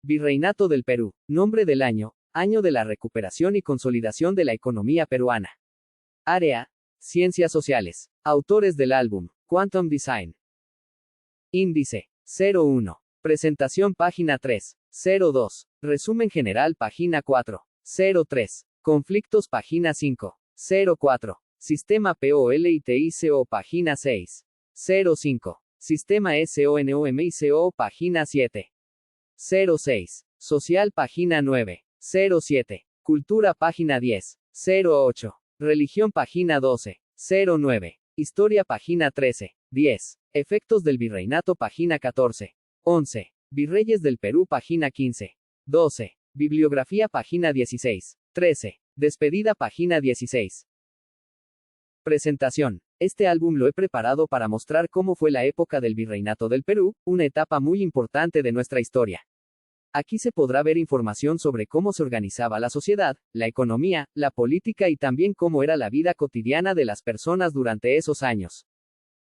Virreinato del Perú. Nombre del año. Año de la recuperación y consolidación de la economía peruana. Área. Ciencias sociales. Autores del álbum. Quantum Design. Índice. 01. Presentación página 3. 02. Resumen general página 4. 03. Conflictos página 5. 04. Sistema POLITICO página 6. 05. Sistema SONOMICO página 7. 06. Social página 9. 07. Cultura página 10. 08. Religión página 12. 09. Historia página 13. 10. Efectos del virreinato página 14. 11. Virreyes del Perú página 15. 12. Bibliografía página 16. 13. Despedida página 16. Presentación. Este álbum lo he preparado para mostrar cómo fue la época del Virreinato del Perú, una etapa muy importante de nuestra historia. Aquí se podrá ver información sobre cómo se organizaba la sociedad, la economía, la política y también cómo era la vida cotidiana de las personas durante esos años.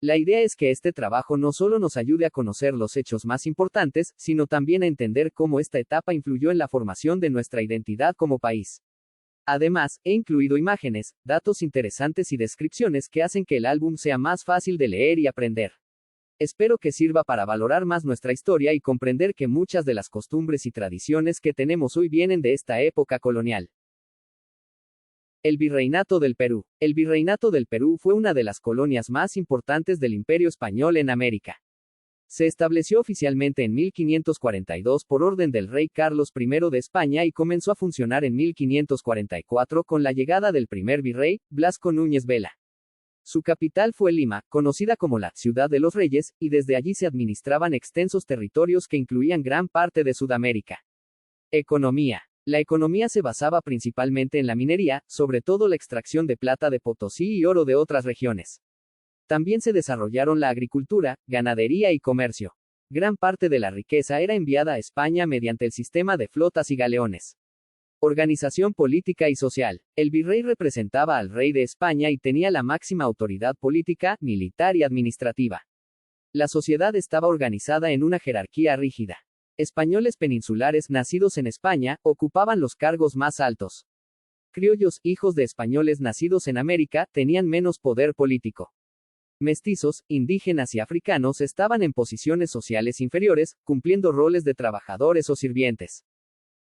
La idea es que este trabajo no solo nos ayude a conocer los hechos más importantes, sino también a entender cómo esta etapa influyó en la formación de nuestra identidad como país. Además, he incluido imágenes, datos interesantes y descripciones que hacen que el álbum sea más fácil de leer y aprender. Espero que sirva para valorar más nuestra historia y comprender que muchas de las costumbres y tradiciones que tenemos hoy vienen de esta época colonial. El Virreinato del Perú. El Virreinato del Perú fue una de las colonias más importantes del Imperio Español en América. Se estableció oficialmente en 1542 por orden del rey Carlos I de España y comenzó a funcionar en 1544 con la llegada del primer virrey, Blasco Núñez Vela. Su capital fue Lima, conocida como la Ciudad de los Reyes, y desde allí se administraban extensos territorios que incluían gran parte de Sudamérica. Economía. La economía se basaba principalmente en la minería, sobre todo la extracción de plata de Potosí y oro de otras regiones. También se desarrollaron la agricultura, ganadería y comercio. Gran parte de la riqueza era enviada a España mediante el sistema de flotas y galeones. Organización política y social. El virrey representaba al rey de España y tenía la máxima autoridad política, militar y administrativa. La sociedad estaba organizada en una jerarquía rígida. Españoles peninsulares nacidos en España ocupaban los cargos más altos. Criollos, hijos de españoles nacidos en América, tenían menos poder político. Mestizos, indígenas y africanos estaban en posiciones sociales inferiores, cumpliendo roles de trabajadores o sirvientes.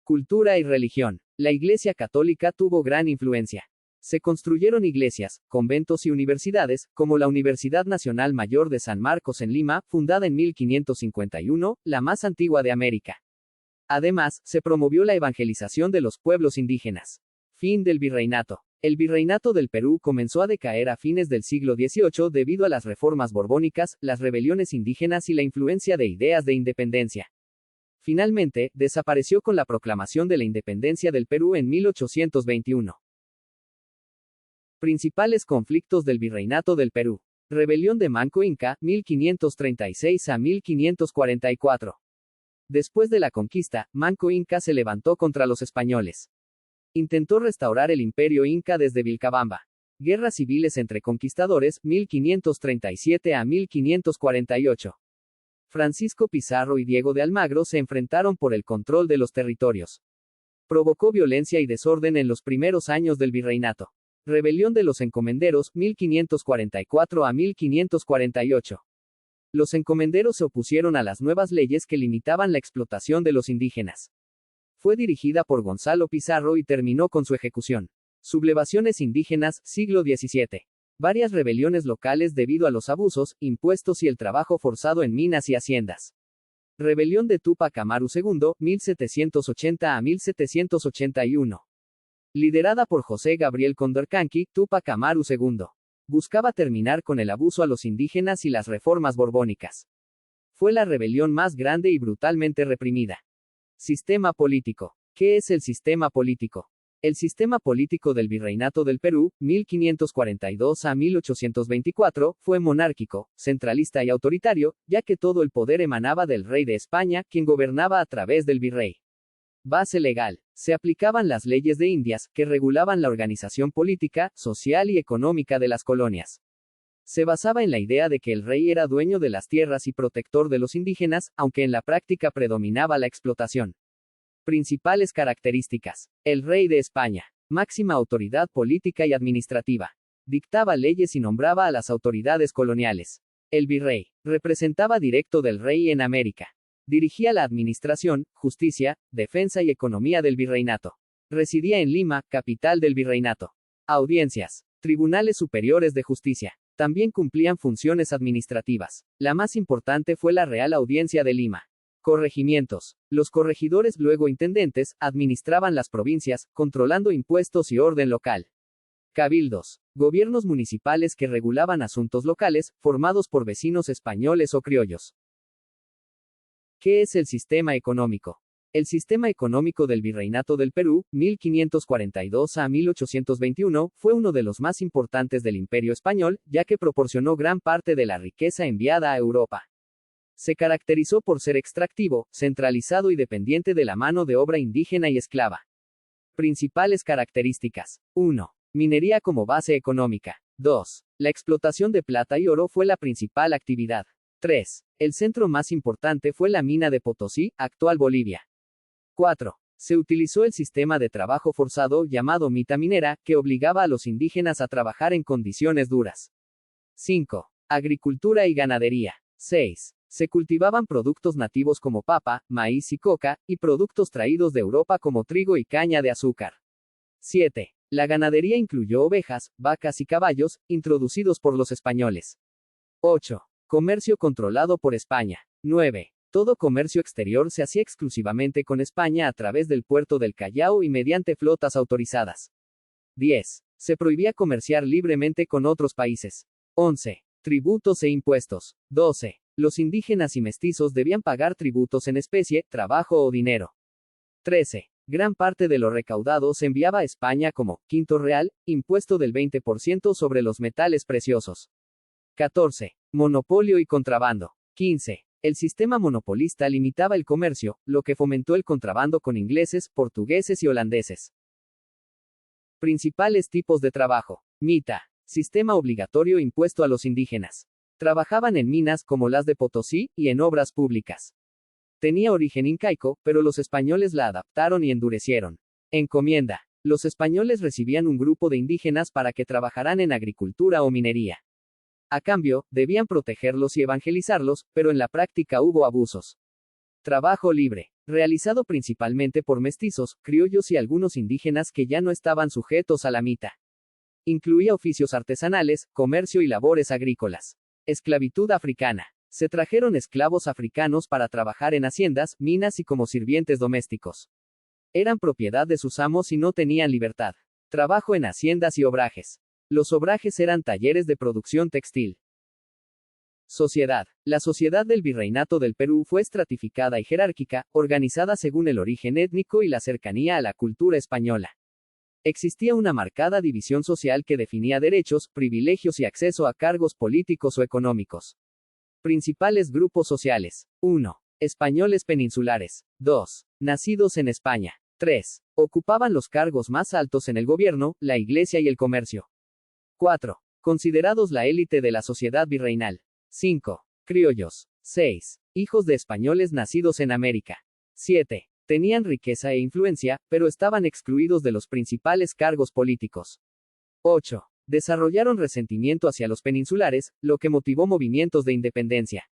Cultura y religión. La Iglesia Católica tuvo gran influencia. Se construyeron iglesias, conventos y universidades, como la Universidad Nacional Mayor de San Marcos en Lima, fundada en 1551, la más antigua de América. Además, se promovió la evangelización de los pueblos indígenas. Fin del virreinato. El Virreinato del Perú comenzó a decaer a fines del siglo XVIII debido a las reformas borbónicas, las rebeliones indígenas y la influencia de ideas de independencia. Finalmente, desapareció con la proclamación de la independencia del Perú en 1821. Principales conflictos del Virreinato del Perú. Rebelión de Manco Inca, 1536 a 1544. Después de la conquista, Manco Inca se levantó contra los españoles. Intentó restaurar el imperio inca desde Vilcabamba. Guerras civiles entre conquistadores, 1537 a 1548. Francisco Pizarro y Diego de Almagro se enfrentaron por el control de los territorios. Provocó violencia y desorden en los primeros años del virreinato. Rebelión de los encomenderos, 1544 a 1548. Los encomenderos se opusieron a las nuevas leyes que limitaban la explotación de los indígenas. Fue dirigida por Gonzalo Pizarro y terminó con su ejecución. Sublevaciones indígenas, siglo XVII. Varias rebeliones locales debido a los abusos, impuestos y el trabajo forzado en minas y haciendas. Rebelión de Túpac Amaru II, 1780 a 1781. Liderada por José Gabriel Condorcanqui, Túpac Amaru II. Buscaba terminar con el abuso a los indígenas y las reformas borbónicas. Fue la rebelión más grande y brutalmente reprimida. Sistema político. ¿Qué es el sistema político? El sistema político del Virreinato del Perú, 1542 a 1824, fue monárquico, centralista y autoritario, ya que todo el poder emanaba del rey de España, quien gobernaba a través del virrey. Base legal. Se aplicaban las leyes de Indias, que regulaban la organización política, social y económica de las colonias. Se basaba en la idea de que el rey era dueño de las tierras y protector de los indígenas, aunque en la práctica predominaba la explotación. Principales características. El rey de España. Máxima autoridad política y administrativa. Dictaba leyes y nombraba a las autoridades coloniales. El virrey. Representaba directo del rey en América. Dirigía la administración, justicia, defensa y economía del virreinato. Residía en Lima, capital del virreinato. Audiencias. Tribunales superiores de justicia. También cumplían funciones administrativas. La más importante fue la Real Audiencia de Lima. Corregimientos. Los corregidores, luego intendentes, administraban las provincias, controlando impuestos y orden local. Cabildos. Gobiernos municipales que regulaban asuntos locales, formados por vecinos españoles o criollos. ¿Qué es el sistema económico? El sistema económico del Virreinato del Perú, 1542 a 1821, fue uno de los más importantes del Imperio Español, ya que proporcionó gran parte de la riqueza enviada a Europa. Se caracterizó por ser extractivo, centralizado y dependiente de la mano de obra indígena y esclava. Principales características. 1. Minería como base económica. 2. La explotación de plata y oro fue la principal actividad. 3. El centro más importante fue la mina de Potosí, actual Bolivia. 4. Se utilizó el sistema de trabajo forzado llamado mita minera, que obligaba a los indígenas a trabajar en condiciones duras. 5. Agricultura y ganadería. 6. Se cultivaban productos nativos como papa, maíz y coca, y productos traídos de Europa como trigo y caña de azúcar. 7. La ganadería incluyó ovejas, vacas y caballos, introducidos por los españoles. 8. Comercio controlado por España. 9. Todo comercio exterior se hacía exclusivamente con España a través del puerto del Callao y mediante flotas autorizadas. 10. Se prohibía comerciar libremente con otros países. 11. Tributos e impuestos. 12. Los indígenas y mestizos debían pagar tributos en especie, trabajo o dinero. 13. Gran parte de lo recaudado se enviaba a España como quinto real, impuesto del 20% sobre los metales preciosos. 14. Monopolio y contrabando. 15. El sistema monopolista limitaba el comercio, lo que fomentó el contrabando con ingleses, portugueses y holandeses. Principales tipos de trabajo. Mita. Sistema obligatorio impuesto a los indígenas. Trabajaban en minas como las de Potosí, y en obras públicas. Tenía origen incaico, pero los españoles la adaptaron y endurecieron. Encomienda. Los españoles recibían un grupo de indígenas para que trabajaran en agricultura o minería. A cambio, debían protegerlos y evangelizarlos, pero en la práctica hubo abusos. Trabajo libre. Realizado principalmente por mestizos, criollos y algunos indígenas que ya no estaban sujetos a la mita. Incluía oficios artesanales, comercio y labores agrícolas. Esclavitud africana. Se trajeron esclavos africanos para trabajar en haciendas, minas y como sirvientes domésticos. Eran propiedad de sus amos y no tenían libertad. Trabajo en haciendas y obrajes. Los obrajes eran talleres de producción textil. Sociedad. La sociedad del Virreinato del Perú fue estratificada y jerárquica, organizada según el origen étnico y la cercanía a la cultura española. Existía una marcada división social que definía derechos, privilegios y acceso a cargos políticos o económicos. Principales grupos sociales. 1. Españoles peninsulares. 2. Nacidos en España. 3. Ocupaban los cargos más altos en el gobierno, la iglesia y el comercio. 4. Considerados la élite de la sociedad virreinal. 5. Criollos. 6. Hijos de españoles nacidos en América. 7. Tenían riqueza e influencia, pero estaban excluidos de los principales cargos políticos. 8. Desarrollaron resentimiento hacia los peninsulares, lo que motivó movimientos de independencia.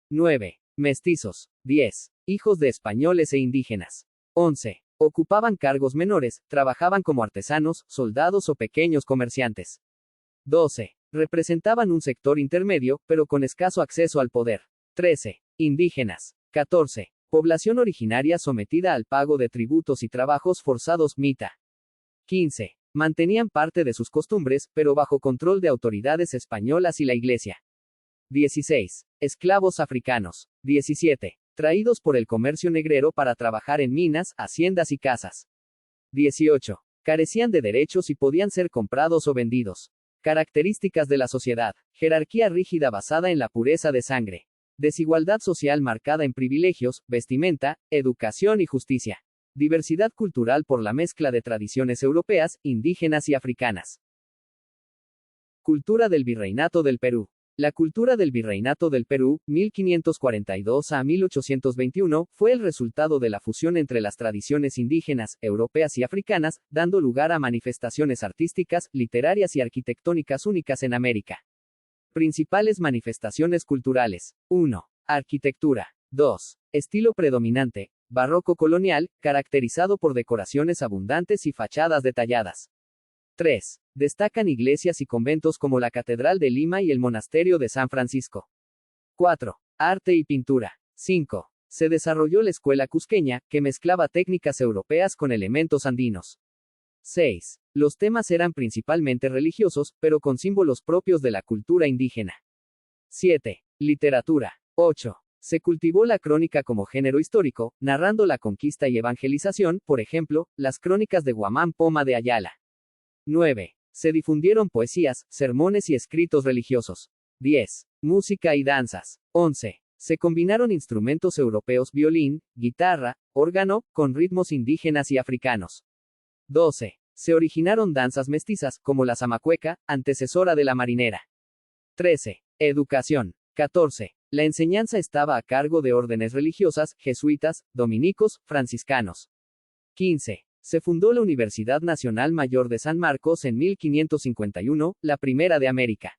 9. Mestizos. 10. Hijos de españoles e indígenas. 11. Ocupaban cargos menores, trabajaban como artesanos, soldados o pequeños comerciantes. 12. Representaban un sector intermedio, pero con escaso acceso al poder. 13. Indígenas. 14. Población originaria sometida al pago de tributos y trabajos forzados mita. 15. Mantenían parte de sus costumbres, pero bajo control de autoridades españolas y la iglesia. 16. Esclavos africanos. 17. Traídos por el comercio negrero para trabajar en minas, haciendas y casas. 18. Carecían de derechos y podían ser comprados o vendidos. Características de la sociedad. Jerarquía rígida basada en la pureza de sangre. Desigualdad social marcada en privilegios, vestimenta, educación y justicia. Diversidad cultural por la mezcla de tradiciones europeas, indígenas y africanas. Cultura del Virreinato del Perú. La cultura del Virreinato del Perú, 1542 a 1821, fue el resultado de la fusión entre las tradiciones indígenas, europeas y africanas, dando lugar a manifestaciones artísticas, literarias y arquitectónicas únicas en América. Principales manifestaciones culturales. 1. Arquitectura. 2. Estilo predominante, barroco colonial, caracterizado por decoraciones abundantes y fachadas detalladas. 3. Destacan iglesias y conventos como la Catedral de Lima y el Monasterio de San Francisco. 4. Arte y pintura. 5. Se desarrolló la escuela cusqueña, que mezclaba técnicas europeas con elementos andinos. 6. Los temas eran principalmente religiosos, pero con símbolos propios de la cultura indígena. 7. Literatura. 8. Se cultivó la crónica como género histórico, narrando la conquista y evangelización, por ejemplo, las crónicas de Guamán Poma de Ayala. 9. Se difundieron poesías, sermones y escritos religiosos. 10. Música y danzas. 11. Se combinaron instrumentos europeos, violín, guitarra, órgano, con ritmos indígenas y africanos. 12. Se originaron danzas mestizas, como la zamacueca, antecesora de la marinera. 13. Educación. 14. La enseñanza estaba a cargo de órdenes religiosas, jesuitas, dominicos, franciscanos. 15. Se fundó la Universidad Nacional Mayor de San Marcos en 1551, la primera de América.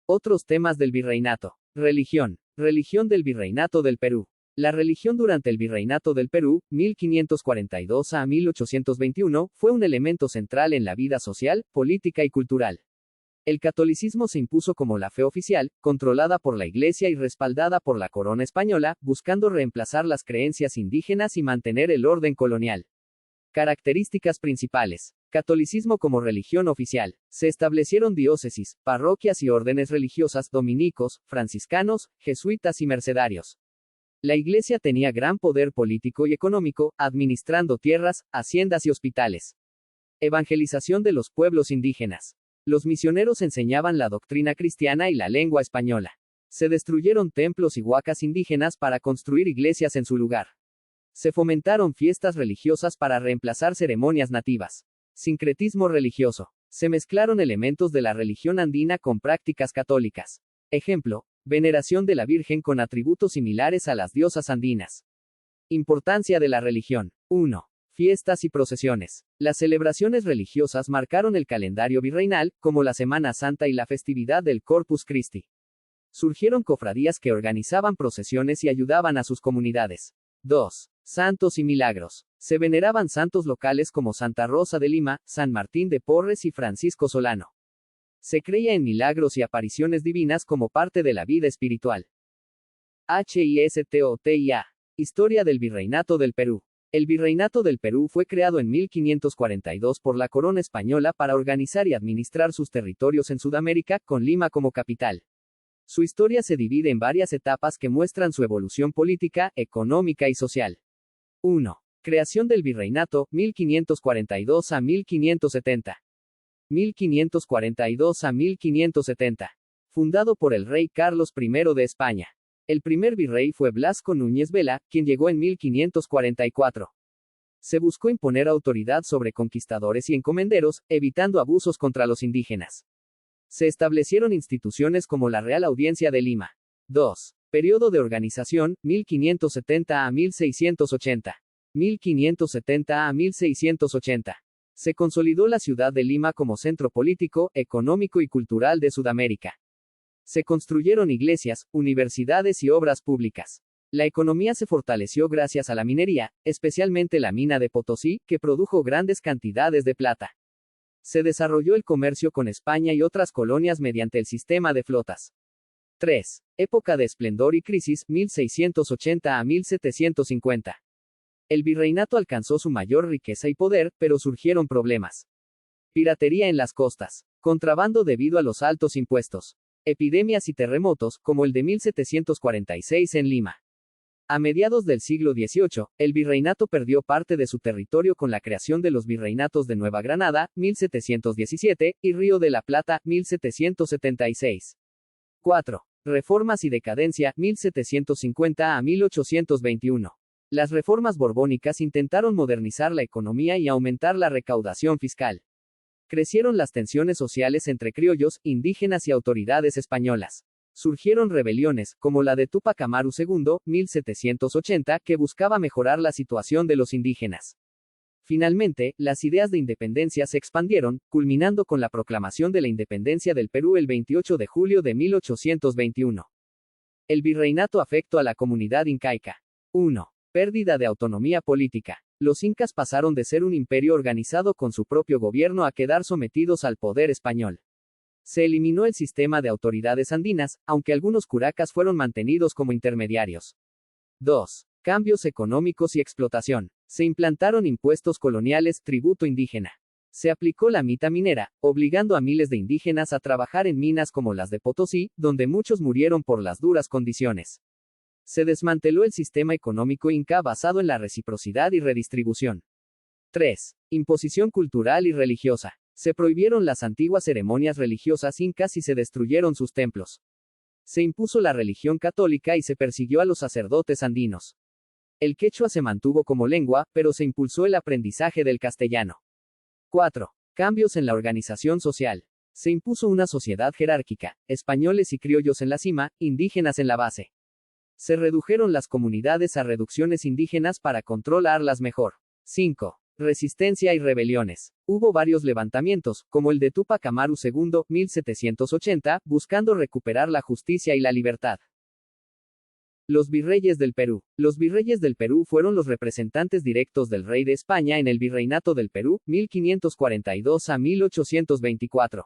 Otros temas del virreinato. Religión. Religión del Virreinato del Perú. La religión durante el Virreinato del Perú, 1542 a 1821, fue un elemento central en la vida social, política y cultural. El catolicismo se impuso como la fe oficial, controlada por la Iglesia y respaldada por la corona española, buscando reemplazar las creencias indígenas y mantener el orden colonial. Características principales. Catolicismo como religión oficial. Se establecieron diócesis, parroquias y órdenes religiosas, dominicos, franciscanos, jesuitas y mercedarios. La Iglesia tenía gran poder político y económico, administrando tierras, haciendas y hospitales. Evangelización de los pueblos indígenas. Los misioneros enseñaban la doctrina cristiana y la lengua española. Se destruyeron templos y huacas indígenas para construir iglesias en su lugar. Se fomentaron fiestas religiosas para reemplazar ceremonias nativas. Sincretismo religioso. Se mezclaron elementos de la religión andina con prácticas católicas. Ejemplo, veneración de la Virgen con atributos similares a las diosas andinas. Importancia de la religión. 1. Fiestas y procesiones. Las celebraciones religiosas marcaron el calendario virreinal, como la Semana Santa y la festividad del Corpus Christi. Surgieron cofradías que organizaban procesiones y ayudaban a sus comunidades. 2. Santos y milagros. Se veneraban santos locales como Santa Rosa de Lima, San Martín de Porres y Francisco Solano. Se creía en milagros y apariciones divinas como parte de la vida espiritual. HISTOTIA. Historia del Virreinato del Perú. El Virreinato del Perú fue creado en 1542 por la corona española para organizar y administrar sus territorios en Sudamérica, con Lima como capital. Su historia se divide en varias etapas que muestran su evolución política, económica y social. 1. Creación del Virreinato, 1542 a 1570. 1542 a 1570. Fundado por el rey Carlos I de España. El primer virrey fue Blasco Núñez Vela, quien llegó en 1544. Se buscó imponer autoridad sobre conquistadores y encomenderos, evitando abusos contra los indígenas. Se establecieron instituciones como la Real Audiencia de Lima. 2. Periodo de organización, 1570 a 1680. 1570 a 1680. Se consolidó la ciudad de Lima como centro político, económico y cultural de Sudamérica. Se construyeron iglesias, universidades y obras públicas. La economía se fortaleció gracias a la minería, especialmente la mina de Potosí, que produjo grandes cantidades de plata. Se desarrolló el comercio con España y otras colonias mediante el sistema de flotas. 3. Época de esplendor y crisis, 1680 a 1750. El virreinato alcanzó su mayor riqueza y poder, pero surgieron problemas. Piratería en las costas. Contrabando debido a los altos impuestos. Epidemias y terremotos, como el de 1746 en Lima. A mediados del siglo XVIII, el virreinato perdió parte de su territorio con la creación de los virreinatos de Nueva Granada, 1717, y Río de la Plata, 1776. 4. Reformas y decadencia, 1750 a 1821. Las reformas borbónicas intentaron modernizar la economía y aumentar la recaudación fiscal. Crecieron las tensiones sociales entre criollos, indígenas y autoridades españolas. Surgieron rebeliones, como la de Túpac Amaru II, 1780, que buscaba mejorar la situación de los indígenas. Finalmente, las ideas de independencia se expandieron, culminando con la proclamación de la independencia del Perú el 28 de julio de 1821. El virreinato afectó a la comunidad incaica. 1. Pérdida de autonomía política. Los incas pasaron de ser un imperio organizado con su propio gobierno a quedar sometidos al poder español. Se eliminó el sistema de autoridades andinas, aunque algunos curacas fueron mantenidos como intermediarios. 2. Cambios económicos y explotación. Se implantaron impuestos coloniales, tributo indígena. Se aplicó la mita minera, obligando a miles de indígenas a trabajar en minas como las de Potosí, donde muchos murieron por las duras condiciones. Se desmanteló el sistema económico inca basado en la reciprocidad y redistribución. 3. Imposición cultural y religiosa. Se prohibieron las antiguas ceremonias religiosas incas y se destruyeron sus templos. Se impuso la religión católica y se persiguió a los sacerdotes andinos. El quechua se mantuvo como lengua, pero se impulsó el aprendizaje del castellano. 4. Cambios en la organización social. Se impuso una sociedad jerárquica, españoles y criollos en la cima, indígenas en la base. Se redujeron las comunidades a reducciones indígenas para controlarlas mejor. 5. Resistencia y rebeliones. Hubo varios levantamientos, como el de Túpac Amaru II, 1780, buscando recuperar la justicia y la libertad. Los virreyes del Perú. Los virreyes del Perú fueron los representantes directos del rey de España en el Virreinato del Perú, 1542 a 1824.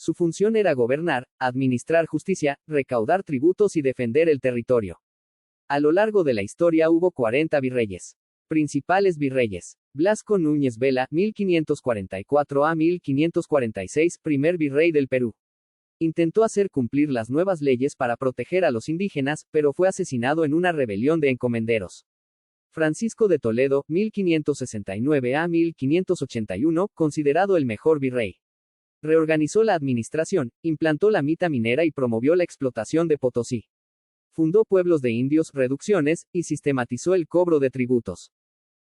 Su función era gobernar, administrar justicia, recaudar tributos y defender el territorio. A lo largo de la historia hubo 40 virreyes. Principales virreyes. Blasco Núñez Vela, 1544 a 1546, primer virrey del Perú. Intentó hacer cumplir las nuevas leyes para proteger a los indígenas, pero fue asesinado en una rebelión de encomenderos. Francisco de Toledo, 1569 a 1581, considerado el mejor virrey. Reorganizó la administración, implantó la mita minera y promovió la explotación de Potosí. Fundó pueblos de indios, reducciones, y sistematizó el cobro de tributos.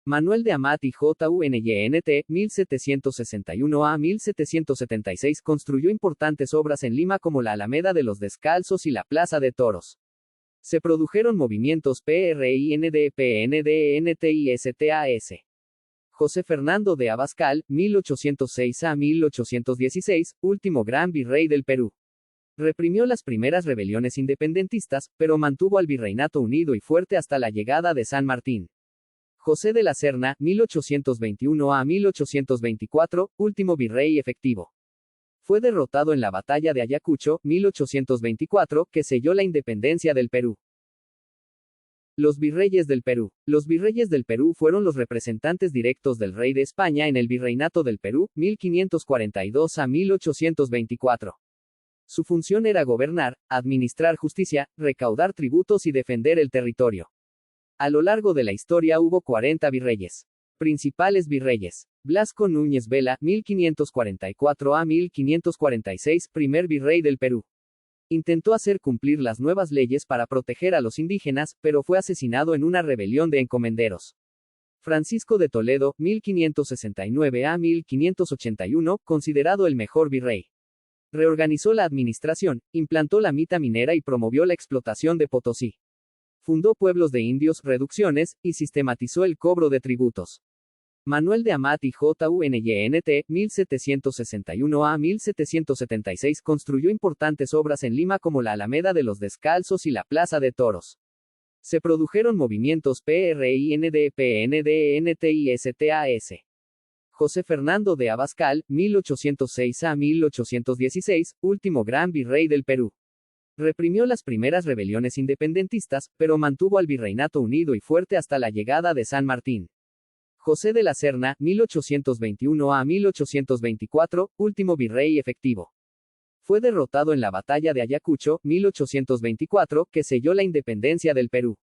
Manuel de Amat y Junynt, 1761 a 1776, construyó importantes obras en Lima como la Alameda de los Descalzos y la Plaza de Toros. Se produjeron movimientos PRIND, PND, NT y STAS. José Fernando de Abascal, 1806 a 1816, último gran virrey del Perú. Reprimió las primeras rebeliones independentistas, pero mantuvo al virreinato unido y fuerte hasta la llegada de San Martín. José de la Serna, 1821 a 1824, último virrey efectivo. Fue derrotado en la batalla de Ayacucho, 1824, que selló la independencia del Perú. Los virreyes del Perú. Los virreyes del Perú fueron los representantes directos del rey de España en el Virreinato del Perú, 1542 a 1824. Su función era gobernar, administrar justicia, recaudar tributos y defender el territorio. A lo largo de la historia hubo 40 virreyes. Principales virreyes. Blasco Núñez Vela, 1544 a 1546, primer virrey del Perú. Intentó hacer cumplir las nuevas leyes para proteger a los indígenas, pero fue asesinado en una rebelión de encomenderos. Francisco de Toledo, 1569 a 1581, considerado el mejor virrey. Reorganizó la administración, implantó la mita minera y promovió la explotación de Potosí. Fundó pueblos de indios, reducciones, y sistematizó el cobro de tributos. Manuel de Amat y Junynt, 1761 a 1776, construyó importantes obras en Lima como la Alameda de los Descalzos y la Plaza de Toros. Se produjeron movimientos PRIND, PND, NT y STAS. José Fernando de Abascal, 1806 a 1816, último gran virrey del Perú. Reprimió las primeras rebeliones independentistas, pero mantuvo al virreinato unido y fuerte hasta la llegada de San Martín. José de la Serna, 1821 a 1824, último virrey efectivo. Fue derrotado en la batalla de Ayacucho, 1824, que selló la independencia del Perú.